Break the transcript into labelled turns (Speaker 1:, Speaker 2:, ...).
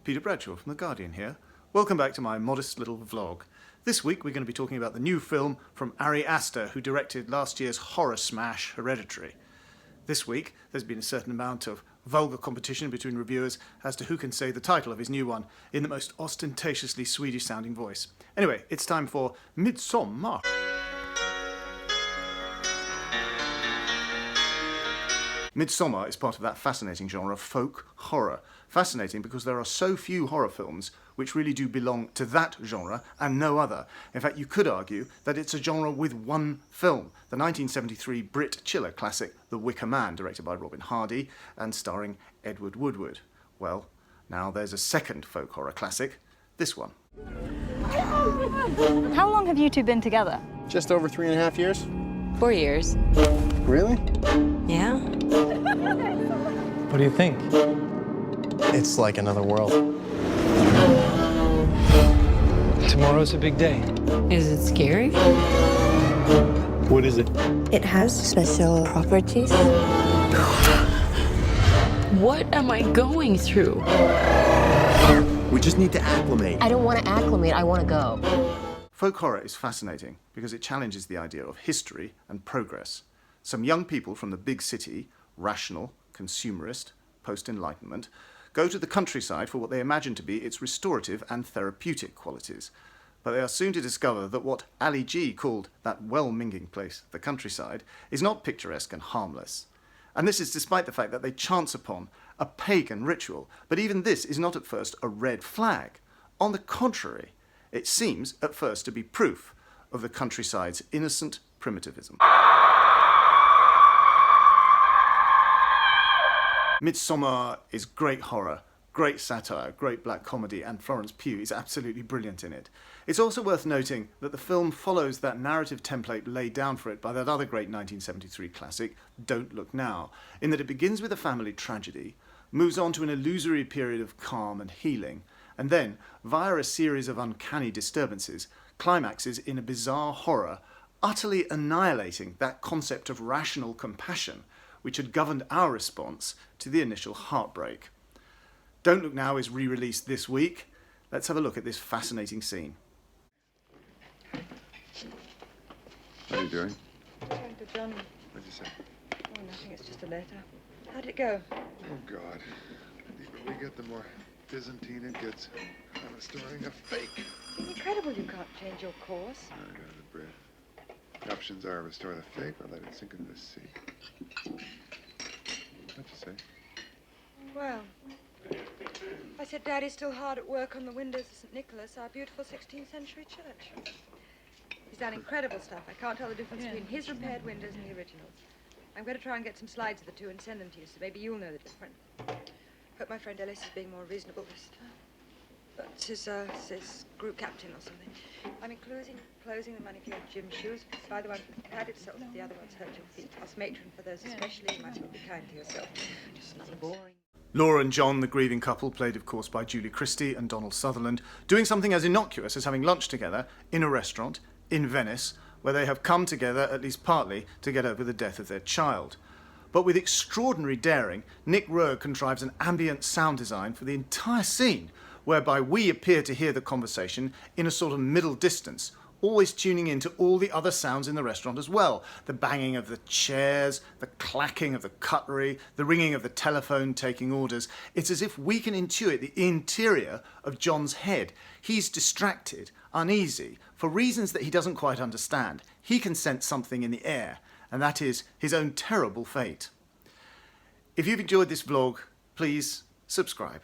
Speaker 1: Peter Bradshaw from The Guardian here. Welcome back to my modest little vlog. This week we're going to be talking about the new film from Ari Aster, who directed last year's horror smash Hereditary. This week there's been a certain amount of vulgar competition between reviewers as to who can say the title of his new one in the most ostentatiously Swedish-sounding voice. Anyway, it's time for Midsommar. Midsommar is part of that fascinating genre of folk horror. Fascinating because there are so few horror films which really do belong to that genre and no other. In fact, you could argue that it's a genre with one film, the 1973 Brit chiller classic The Wicker Man, directed by Robin Hardy and starring Edward Woodward. Well, now there's a second folk horror classic, this one.
Speaker 2: How long have you two been together?
Speaker 3: Just over 3.5 years.
Speaker 4: 4 years.
Speaker 3: Really?
Speaker 4: Yeah.
Speaker 5: What do you think?
Speaker 3: It's like another world.
Speaker 5: Tomorrow's a big day.
Speaker 4: Is it scary?
Speaker 3: What is it?
Speaker 6: It has special properties.
Speaker 4: What am I going through?
Speaker 3: We just need to acclimate.
Speaker 6: I don't want to acclimate, I want to go.
Speaker 1: Folk horror is fascinating because it challenges the idea of history and progress. Some young people from the big city, rational, consumerist, post-Enlightenment, go to the countryside for what they imagine to be its restorative and therapeutic qualities. But they are soon to discover that what Ali G called that well-minging place, the countryside, is not picturesque and harmless. And this is despite the fact that they chance upon a pagan ritual. But even this is not at first a red flag. On the contrary, it seems at first to be proof of the countryside's innocent primitivism. Midsommar is great horror, great satire, great black comedy, and Florence Pugh is absolutely brilliant in it. It's also worth noting that the film follows that narrative template laid down for it by that other great 1973 classic, Don't Look Now, in that it begins with a family tragedy, moves on to an illusory period of calm and healing, and then, via a series of uncanny disturbances, climaxes in a bizarre horror, utterly annihilating that concept of rational compassion which had governed our response to the initial heartbreak. Don't Look Now is re-released this week. Let's have a look at this fascinating scene.
Speaker 7: What are you doing?
Speaker 8: Talking to Johnny.
Speaker 7: What'd you say?
Speaker 8: Oh, nothing. It's just a letter. How did it go?
Speaker 7: Oh, God. The deeper we get, the more Byzantine it gets. I'm restoring a fake.
Speaker 8: Incredible you can't change your course.
Speaker 7: I got the breath. The options are restore the fake or let it sink into the sea. What'd you say?
Speaker 8: Well, I said Daddy's still hard at work on the windows of St. Nicholas, our beautiful 16th century church. He's done incredible stuff. I can't tell the difference between his repaired windows and the originals. I'm going to try and get some slides of the two and send them to you, so maybe you'll know the difference. Hope my friend Ellis is being more reasonable this time. But his group captain or something. I'm enclosing the money for your gym shoes. Buy the one pad itself, the other one's hurt your feet. Ask matron for those especially. You might as well be kind to yourself. Just nothing boring.
Speaker 1: Laura and John, the grieving couple, played of course by Julie Christie and Donald Sutherland, doing something as innocuous as having lunch together in a restaurant in Venice, where they have come together, at least partly, to get over the death of their child. But with extraordinary daring, Nick Rowe contrives an ambient sound design for the entire scene, whereby we appear to hear the conversation in a sort of middle distance, always tuning into all the other sounds in the restaurant as well. The banging of the chairs, the clacking of the cutlery, the ringing of the telephone taking orders. It's as if we can intuit the interior of John's head. He's distracted, uneasy, for reasons that he doesn't quite understand. He can sense something in the air, and that is his own terrible fate. If you've enjoyed this vlog, please subscribe.